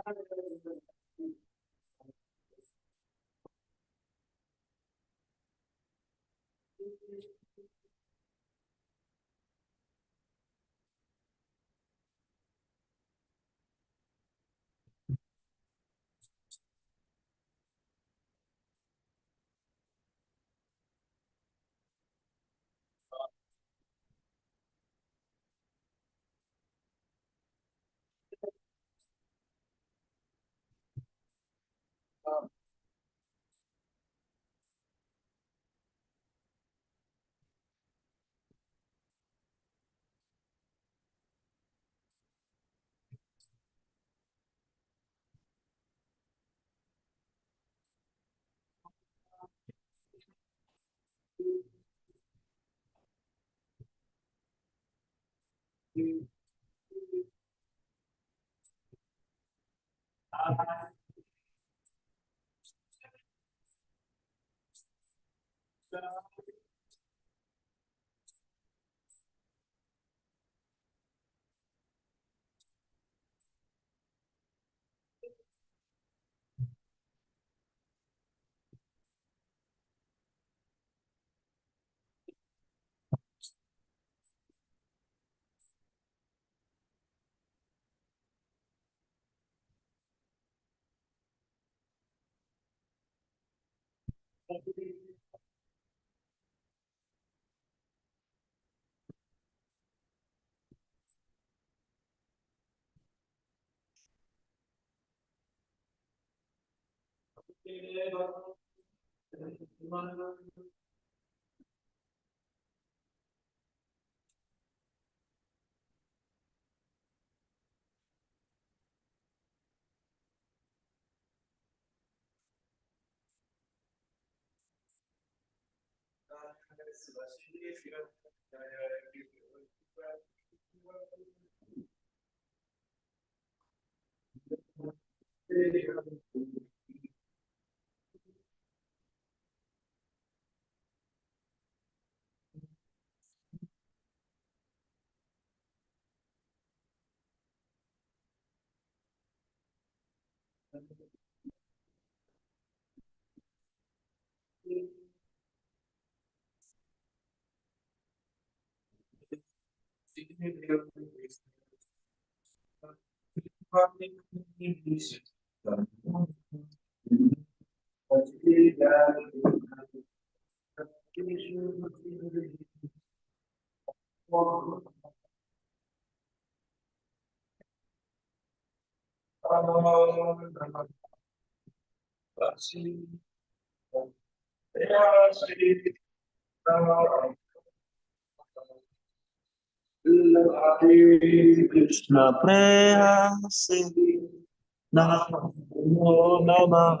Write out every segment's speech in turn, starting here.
Hare Krishna Prayasi Namo Namah.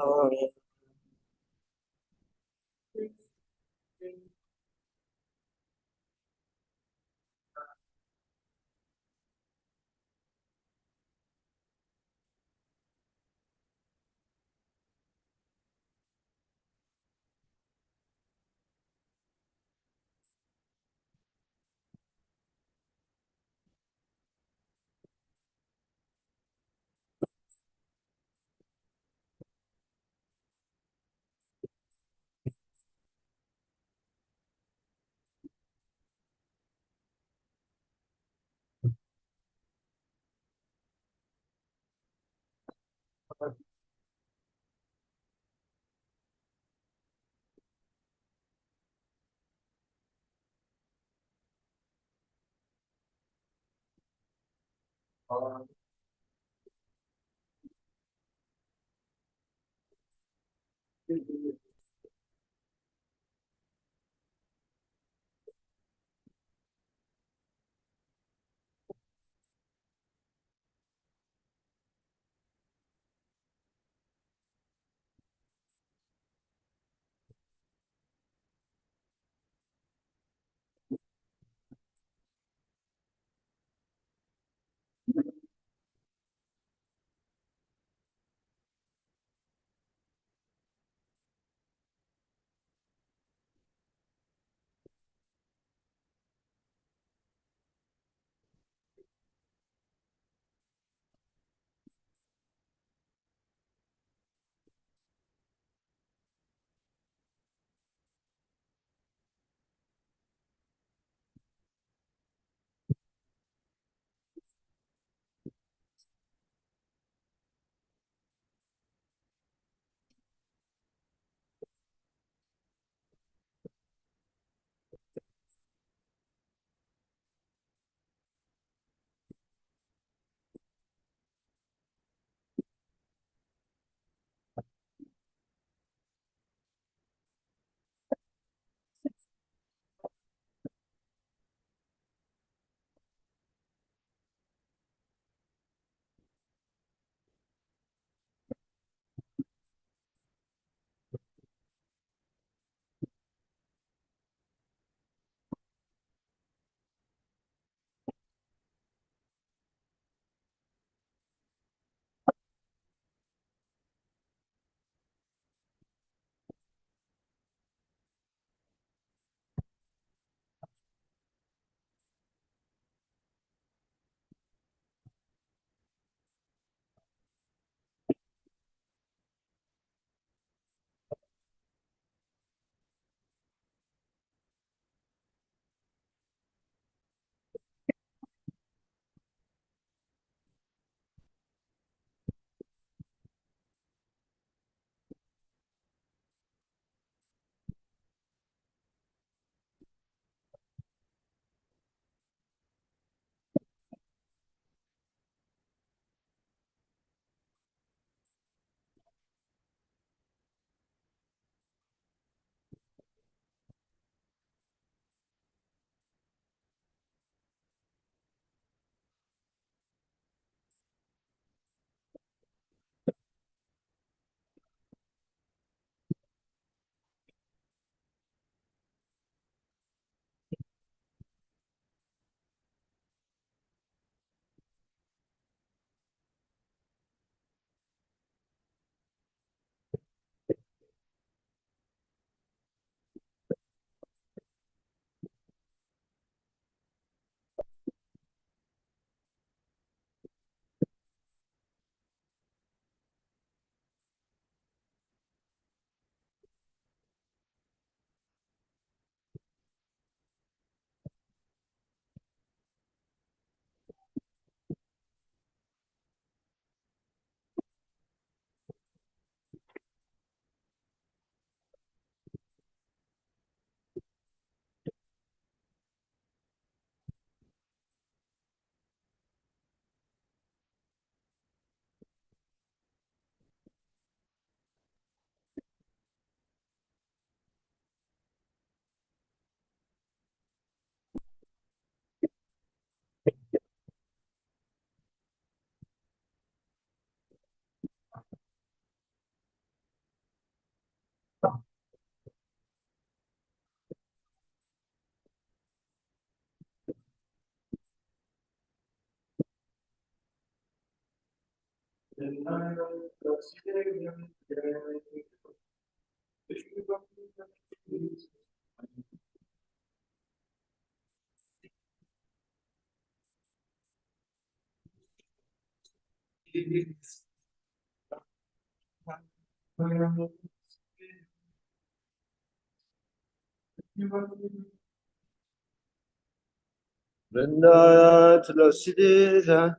Vrindaya Tulasida,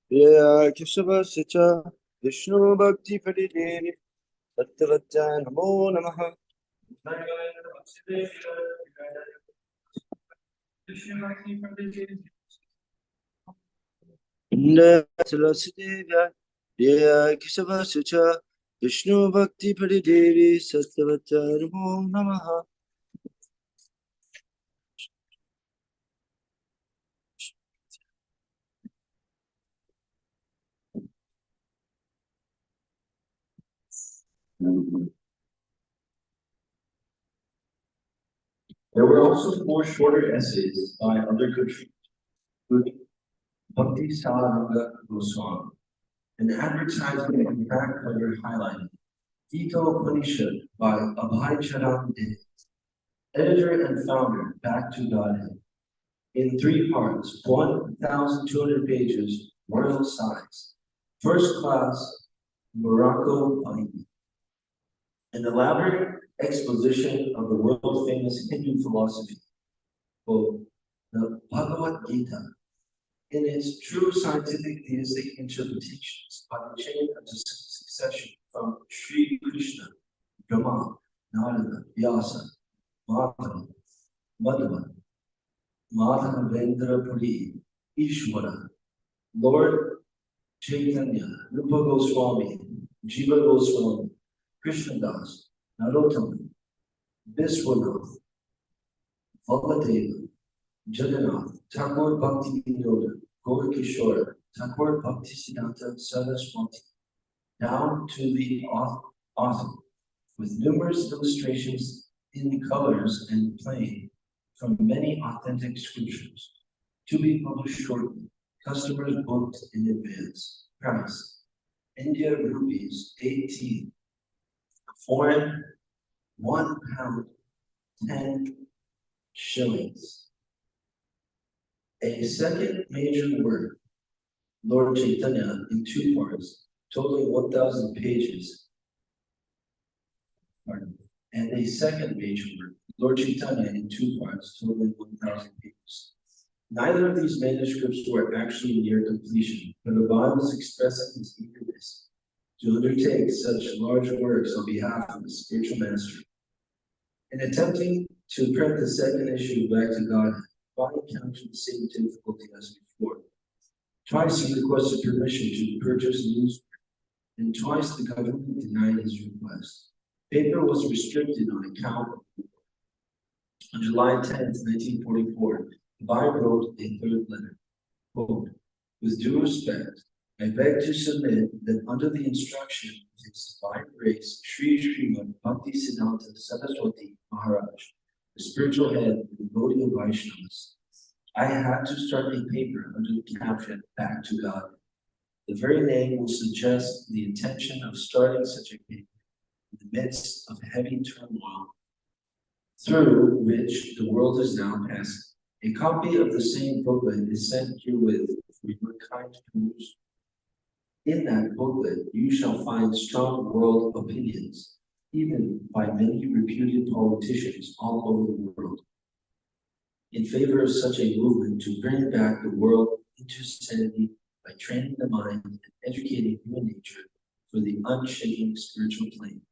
Priya Keshavasya, Vishnu Bhakti Pradideni, Sattvacha Namo Namaha. Vrindaya Tulasida, Priya Keshavasya, Vishnu Bhakti Pradideni, Sattvacha Namo Namaha. There were also 4 shorter essays by other contributors, including Bhakti Saranga Goswami, an advertisement and back cover highlighting Gita Upanishad by Abhay Charan Dey, editor and founder, Back to Godhead, in 3 parts, 1,200 pages, royal size, first class Morocco binding. An elaborate exposition of the world-famous Hindu philosophy, quote, the Bhagavad Gita, in its true scientific theistic interpretations by the chain of succession from Sri Krishna, Brahma, Narada, Vyasa, Magadhari, Madhava, Madhavendra Puri, Ishwara, Lord Chaitanya, Rupa Goswami, Jiva Goswami, Krishnadas, Narottama, Viswanath, Valadeva, Jagannath, Thakur Bhakti Vinoda, Gaur Kishora, Thakur Bhakti Siddhanta Saraswati, down to the author, with numerous illustrations in colors and plain from many authentic scriptures, to be published shortly. Customers booked in advance. Price: India rupees 18. Foreign £1, 10 shillings. A second major work, Lord Chaitanya, in 2 parts, totaling 1,000 pages. Pardon. And a second major work, Lord Chaitanya, in 2 parts, totaling 1,000 pages. Neither of these manuscripts were actually near completion, but Abhay was expressing his eagerness to undertake such large works on behalf of the spiritual master. In attempting to print the second issue of Back to Godhead, Abhay encountered the same difficulty as before. Twice he requested permission to purchase newspaper, and twice the government denied his request. Paper was restricted on account of war. On July 10th, 1944, Abhay wrote a 3rd letter, quote, with due respect, I beg to submit that under the instruction of His Divine Grace, Srimad Bhakti Siddhanta Saraswati Maharaj, the spiritual head of the devotee of Vaishnavas, I had to start a paper under the caption, Back to God. The very name will suggest the intention of starting such a paper in the midst of heavy turmoil through which the world is now passing. A copy of the same booklet is sent herewith for your kind perusal. In that booklet, you shall find strong world opinions, even by many reputed politicians all over the world, in favor of such a movement to bring back the world into sanity by training the mind and educating human nature for the unshaking spiritual plane,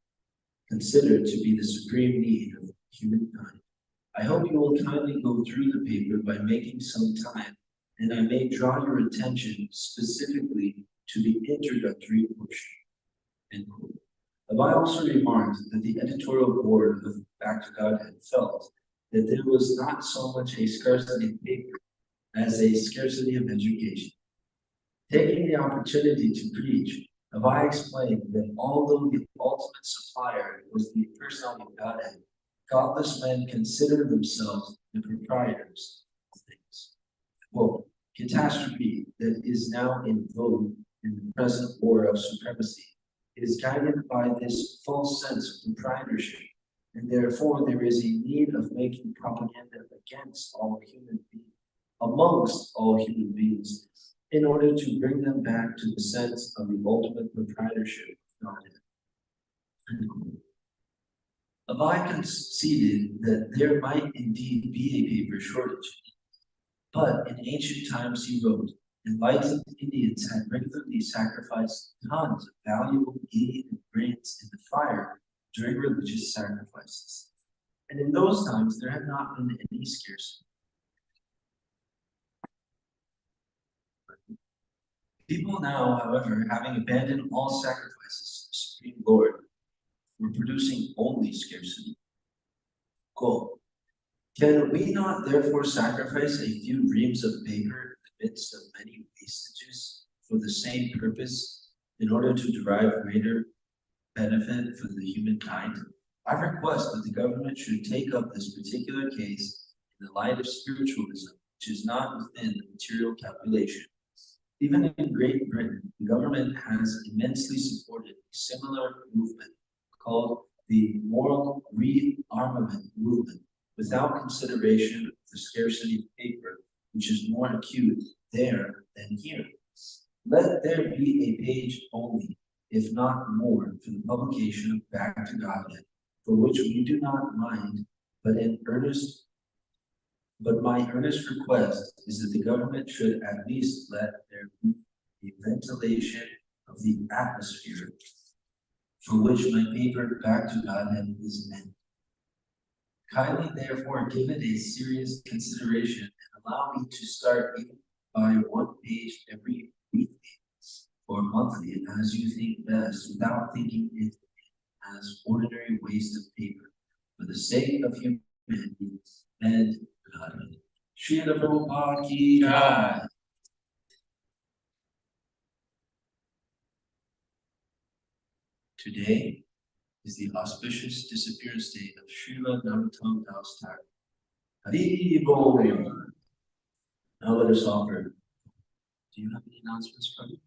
considered to be the supreme need of humankind. I hope you will kindly go through the paper by making some time, and I may draw your attention specifically to the introductory portion. End quote. Abhay also remarked that the editorial board of Back to Godhead felt that there was not so much a scarcity of paper as a scarcity of education. Taking the opportunity to preach, Abhay explained that although the ultimate supplier was the personality of Godhead, godless men consider themselves the proprietors of things. Quote, catastrophe that is now in vogue in the present war of supremacy. It is guided by this false sense of proprietorship, and therefore there is a need of making propaganda against all human beings, amongst all human beings, in order to bring them back to the sense of the ultimate proprietorship of Godhead. Abai conceded that there might indeed be a paper shortage, but in ancient times, he wrote, enlightened Indians had regularly sacrificed tons of valuable ghee and grains in the fire during religious sacrifices. And in those times, there had not been any scarcity. People now, however, having abandoned all sacrifices to the Supreme Lord, were producing only scarcity. Quote, can we not therefore sacrifice a few reams of paper in the midst of many wastages for the same purpose, in order to derive greater benefit for the humankind? I request that the government should take up this particular case in the light of spiritualism, which is not within the material calculation. Even in Great Britain, the government has immensely supported a similar movement called the moral rearmament movement, without consideration of the scarcity of paper, which is more acute there than here. Let there be a page only, if not more, for the publication of Back to Godhead, for which we do not mind, but my earnest request is that the government should at least let there be a ventilation of the atmosphere, for which my paper Back to Godhead is meant. Kindly therefore give it a serious consideration and allow me to start even by one page every weekly or monthly as you think best, without thinking it as ordinary waste of paper, for the sake of humanity and God. Srila Prabhupada ki jai. Today is the auspicious disappearance date of Srila Narottam Das Thakur. Hari Bol. Now let us offer. Do you have any announcements from you?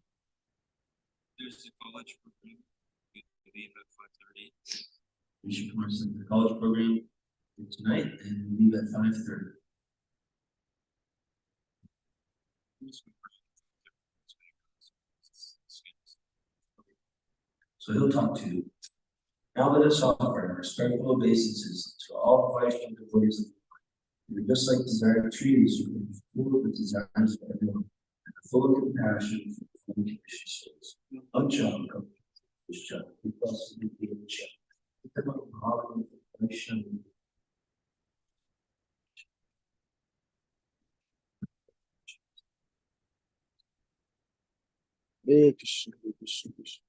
There's the college program. We leave at 5:30. We should commence the college program tonight and leave at 5:30. So he'll talk to you. Now let us offer respectful obeisances to all Vaishnava devotees of the Lord. We would just like desired trees who are full of the desires for everyone, and full of compassion for the unconditioned souls. Uncham, Vishcham, because we be in check. Hare Krishna, Hare Krishna, Krishna.